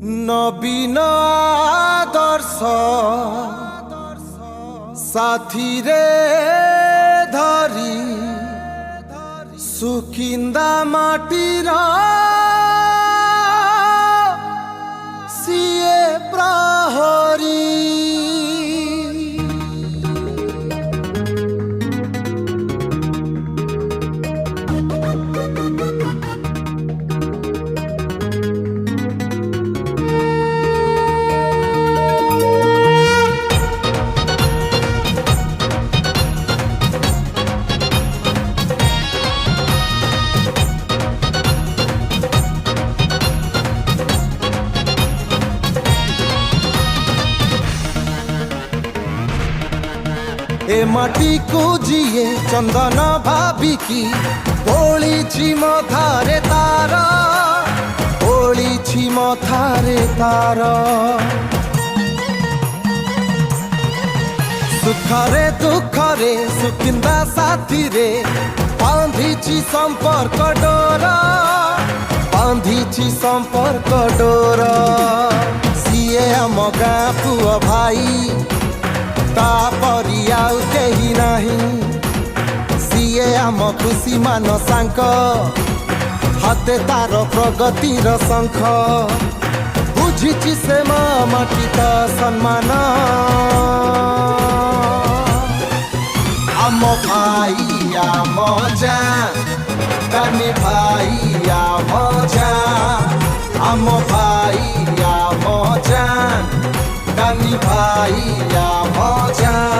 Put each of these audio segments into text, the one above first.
নবীন আদর্শ সাথীরে ধরি সুকিন্দা মাটির সিয়ে প্রহরী। ए माटी को जिए चंदन भाविकी ओळीची मथारे तार ओळीची मथारे तार सुखरे दुखरे सुकिंदा साथी रे बांधीची संपर्क डोर बांधीची संपर्क डोर सीए आम गाँ पुआ भाई तापरी आउ केही नाही सीए आम खुशी मान सांक हाते तार प्रगतिर शंख बुझिछि से माटी त सम्मान आम भाई आम जान कानी भाई आम जान आम भाई आम जान कानी भाई आम जान।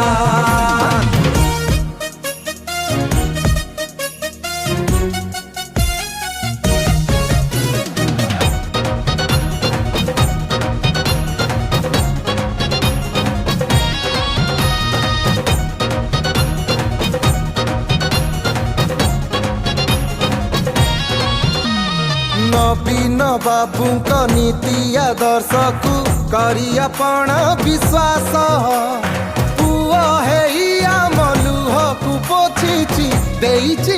नवीन बाबूक नीति आदर्श को करी आपण विश्वास पुआ हे आम लुह को पोछिछि देइछि।